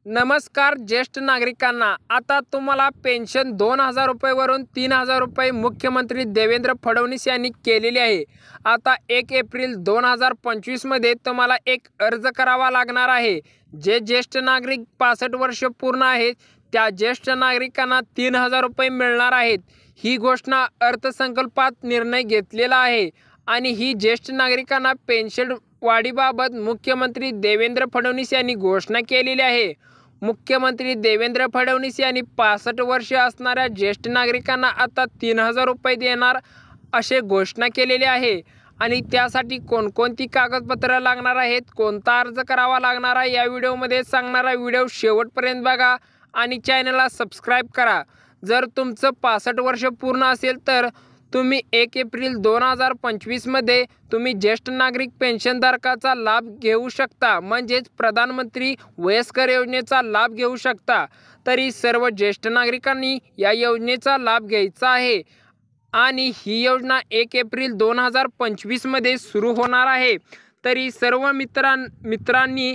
नमस्कार ज्येष्ठ नागरिकांना। आता तुम्हाला पेन्शन 2000 रुपयेवरून 3000 रुपये मुख्यमंत्री देवेंद्र फडणवीस यांनी केलेले आहे। आता 1 एप्रिल 2025 मध्ये तुम्हाला एक अर्ज करावा लागणार आहे। जे ज्येष्ठ नागरिक 65 वर्ष पूर्ण आहेत त्या ज्येष्ठ नागरिकांना 3000 रुपये मिळणार आहेत। ही घोषणा अर्थसंकल्पात निर्णय घेतलेला आहे आणि ही ज्येष्ठ नागरिकांना पेन्शन वाढीबाबत मुख्यमंत्री देवेंद्र फडणवीस यांनी घोषणा केलेली आहे। मुख्यमंत्री देवेंद्र फडणवीस यांनी 65 वर्षे असणाऱ्या ज्येष्ठ नागरिकांना आता 3000 रुपये देणार असे घोषणा केलेली आहे। आणि त्यासाठी कोणकोणती कागदपत्रे लागणार आहेत, कोणता अर्ज करावा लागणार आहे या व्हिडिओमध्ये सांगणार आहे। व्हिडिओ शेवटपर्यंत बघा आणि चॅनलला सबस्क्राईब करा। जर तुमचं 65 वर्ष पूर्ण असेल तर तुम्ही 1 एप्रिल 2025 मध्ये तुम्ही ज्येष्ठ नागरिक पेन्शनधारकाचा लाभ घेऊ शकता, म्हणजेच प्रधानमंत्री वयस्कर योजनेचा लाभ घेऊ शकता। तरी सर्व ज्येष्ठ नागरिकांनी या योजनेचा लाभ घ्यायचा आहे आणि ही योजना 1 एप्रिल 2025 मध्ये सुरू होणार आहे। तरी सर्व मित्रांनी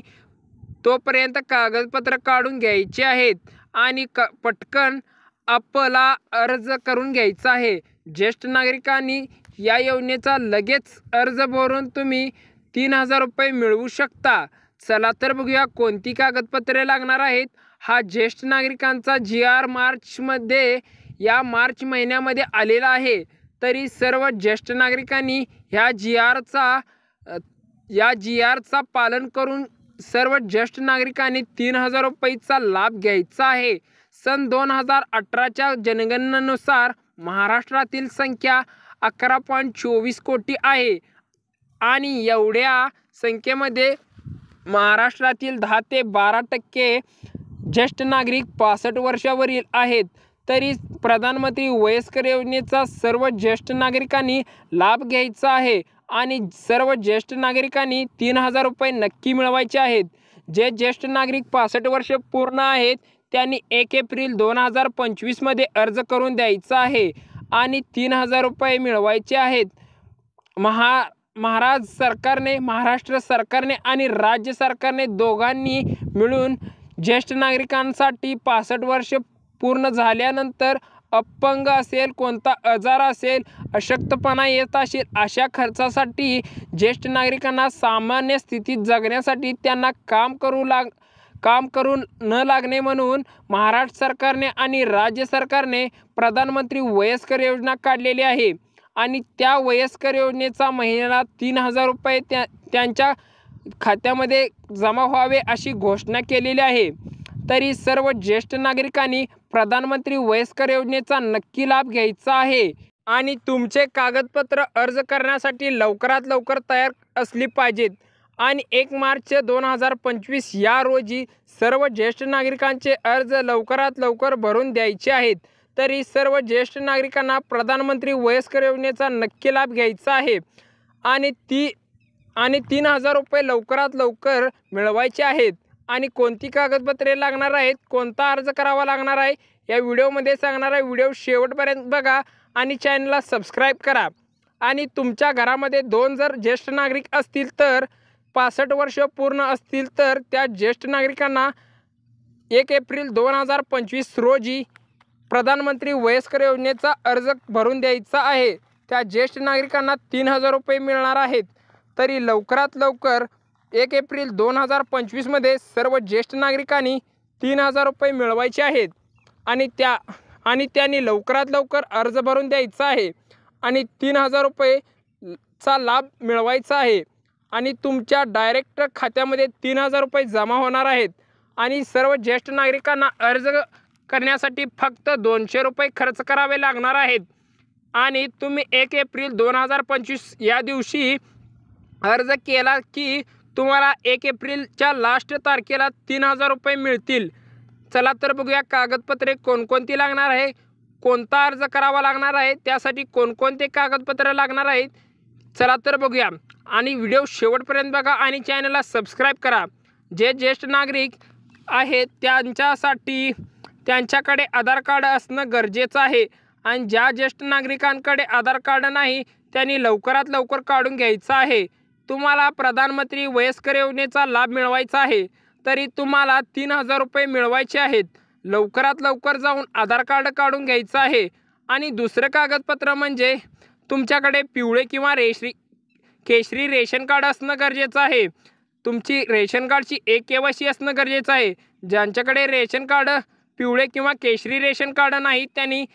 तोपर्यंत कागदपत्र काढून घ्यायचे आहेत आणि पटकन आपला अर्ज करून घ्यायचा आहे। ज्येष्ठ नागरिकांनी या योजनेचा लगेच अर्ज भरून तुम्ही 3000 रुपये मिळवू शकता। चला तर बघूया कोणती कागदपत्रे लागणार आहेत। हा ज्येष्ठ नागरिकांचा GR मार्च महिन्यामध्ये आलेला आहे। तरी सर्व ज्येष्ठ नागरिकांनी ह्या GR चा पालन करून सर्व ज्येष्ठ नागरिकांनी 3000 रुपयाचा लाभ घ्यायचा आहे। सन 2018च्या जनगणनेनुसार महाराष्ट्रातील संख्या 11.24 कोटी आहे आणि एवढ्या संख्येमध्ये महाराष्ट्रातील 10 ते 12% ज्येष्ठ नागरिक 65 वर्षावरील आहेत। तरी प्रधानमंत्री वयस्कर योजनेचा सर्व ज्येष्ठ नागरिकांनी लाभ घ्यायचा आहे आणि सर्व ज्येष्ठ नागरिकांनी 3000 रुपये नक्की मिळवायचे आहेत। जे ज्येष्ठ नागरिक 65 वर्ष पूर्ण आहेत त्यांनी 1 एप्रिल 2025 मध्ये अर्ज करून द्यायचा आहे आणि 3000 रुपये मिळवायचे आहेत। महाराष्ट्र सरकारने आणि राज्य सरकारने दोघांनी मिळून ज्येष्ठ नागरिकांसाठी 65 वर्ष पूर्ण झाल्यानंतर अपंग असेल, कोणता आजार असेल, अशक्तपणा येत असेल अशा खर्चासाठी ज्येष्ठ नागरिकांना सामान्य स्थितीत जगण्यासाठी त्यांना काम करू न लागणे म्हणून महाराष्ट्र सरकारने आणि राज्य सरकारने प्रधानमंत्री वयस्कर योजना काढलेली आहे आणि त्या वयस्कर योजनेचा महिन्याला 3000 रुपये त्यांच्या खात्यामध्ये जमा व्हावे अशी घोषणा केलेली आहे। तरी सर्व ज्येष्ठ नागरिकांनी प्रधानमंत्री वयस्कर योजनेचा नक्की लाभ घ्यायचा आहे आणि तुमचे कागदपत्र अर्ज करण्यासाठी लवकरात लवकर तयार असली पाहिजेत आणि 1 मार्च 2025 या रोजी सर्व ज्येष्ठ नागरिकांचे अर्ज लवकरात लवकर भरून द्यायचे आहेत। तरी सर्व ज्येष्ठ नागरिकांना प्रधानमंत्री वयस्कर योजनेचा नक्की लाभ घ्यायचा आहे आणि 3000 रुपये लवकरात लवकर मिळवायचे आहेत। आणि कोणती कागदपत्रे लागणार आहेत, कोणता अर्ज करावा लागणार आहे या व्हिडिओमध्ये सांगणार आहे। व्हिडिओ शेवटपर्यंत बघा आणि चॅनलला सबस्क्राईब करा। आणि तुमच्या घरामध्ये 2 जर ज्येष्ठ नागरिक असतील तर 65 वर्ष पूर्ण असतील तर त्या ज्येष्ठ नागरिकांना 1 एप्रिल 2025 रोजी प्रधानमंत्री वयस्कर योजनेचा अर्ज भरून द्यायचा आहे। त्या ज्येष्ठ नागरिकांना 3000 रुपये मिळणार आहेत। तरी लवकरात लवकर 1 एप्रिल 2025 मध्ये सर्व ज्येष्ठ नागरिकांनी 3000 रुपये मिळवायचे आहेत आणि त्यांनी लवकरात लवकर अर्ज भरून द्यायचा आहे आणि 3000 रुपयेचा लाभ मिळवायचा आहे आणि तुमच्या डायरेक्ट खात्यामध्ये 3000 रुपये जमा होणार आहेत। आणि सर्व ज्येष्ठ नागरिकांना अर्ज करण्यासाठी फक्त 200 रुपये खर्च करावे लागणार आहेत आणि तुम्ही 1 एप्रिल 2025 या दिवशी अर्ज केला की तुम्हाला 1 एप्रिलच्या लास्ट तारखेला 3000 रुपये मिळतील। चला तर बघूया कागदपत्रे कोणकोणती लागणार आहे, कोणता अर्ज करावा लागणार आहे, त्यासाठी कोणकोणते कागदपत्र लागणार आहेत चला तर बघूया आणि व्हिडिओ शेवटपर्यंत बघा आणि चॅनलला सबस्क्राईब करा। जे ज्येष्ठ नागरिक आहेत त्यांच्याकडे आधार कार्ड असणं गरजेचं आहे आणि ज्या ज्येष्ठ नागरिकांकडे आधार कार्ड नाही त्यांनी लवकरात लवकर काढून घ्यायचं आहे। तुम्हाला प्रधानमंत्री वयस्कर योजनेचा लाभ मिळवायचा आहे तरी तुम्हाला 3,000 रुपये मिळवायचे आहेत. लवकरात लवकर जाऊन आधार कार्ड काढून घ्यायचं आहे. आणि दुसरं कागदपत्र म्हणजे तुमच्याकडे पिवळे किंवा केशरी रेशन कार्ड असणं गरजेचं आहे. तुमची रेशन कार्डची KYC असणं गरजेचं आहे. ज्यांच्याकडे रेशन कार्ड पिवळे किंवा केशरी रेशन कार्ड नाही त्यांनी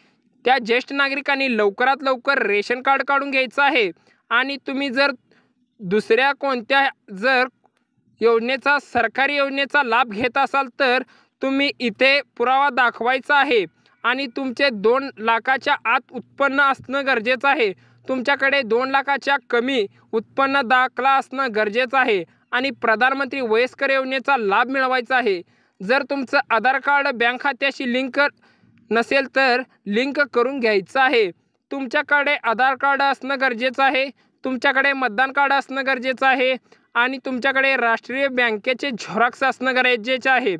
त्या ज्येष्ठ नागरिकांनी लवकरात लवकर रेशन कार्ड काढून घ्यायचं आहे. आणि तुम्ही जर दुसऱ्या कोणत्या योजनेचा सरकारी योजनेचा लाभ घेत असाल तर तुम्ही इथे पुरावा दाखवायचा आहे. आणि तुमचे 2 लाखाच्या आत उत्पन्न असणं गरजेचं आहे. तुमच्याकडे 2 लाखाच्या कमी उत्पन्न दाखला असणं गरजेचं आहे. आणि प्रधानमंत्री वयस्कर योजनेचा लाभ मिळवायचा आहे. जर तुमचं आधार कार्ड बँक खात्याशी लिंक नसेल तर लिंक करून घ्यायचं आहे. तुमच्याकडे आधार कार्ड असणं गरजेचं आहे. तुमच्याकडे मतदान कार्ड असणं गरजेचं आहे. आणि तुमच्याकडे राष्ट्रीय बँकेचे झेरॉक्स असणं गरजेचे आहे.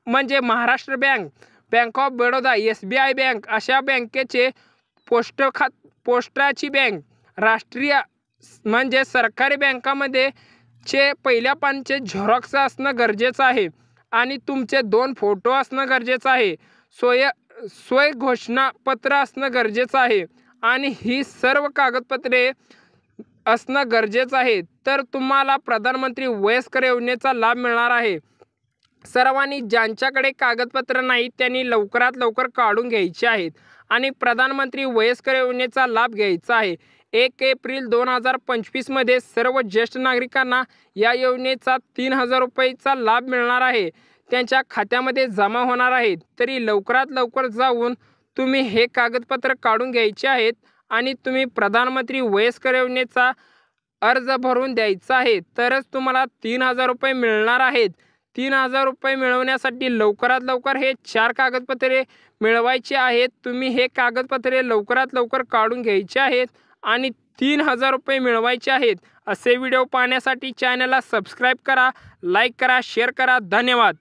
म्हणजे Maharashtra bank, bank of Baroda, SBI bank अशा बँकेचे पोस्टाची बँक, राष्ट्रीय म्हणजे सरकारी बँकामध्ये पहिल्या पानचे झेरॉक्स असणं गरजेचं आहे. आणि तुमचे 2 फोटो असणं गरजेचं आहे. स्वयं घोषणापत्र असणं गरजेचं आहे. आणि ही सर्व कागदपत्रे असणं गरजेचं आहे. तर तुम्हाला प्रधानमंत्री वयस्कर योजनेचा लाभ मिळणार आहे. सर्वांनी ज्यांच्याकडे कागदपत्र नाही त्यांनी लवकरात लवकर काढून घ्यायचे आहेत. आणि प्रधानमंत्री वयस्कर योजनेचा लाभ घ्यायचा आहे. 1 एप्रिल 2025 मध्ये सर्व ज्येष्ठ नागरिकांना या योजनेचा 3,000 रुपयेचा लाभ मिळणार आहे. त्यांच्या खात्यामध्ये जमा होणार आहेत. तरी लवकरात लवकर जाऊन तुम्ही हे कागदपत्र काढून घ्यायचे आहेत. आणि तुम्ही प्रधानमंत्री वयस्कर योजनेचा अर्ज भरून द्यायचा आहे. तरच तुम्हाला 3,000 रुपये मिळणार आहेत. 3,000 रुपये मिळवण्यासाठी लवकरात लवकर हे 4 कागदपत्रे मिळवायचे आहेत. तुम्ही हे कागदपत्रे लवकरात लवकर काढून घ्यायचे आहेत आणि 3,000 रुपये मिळवायचे आहेत. असे व्हिडिओ पाहण्यासाठी चॅनलला सबस्क्राईब करा, लाईक करा, शेअर करा. धन्यवाद.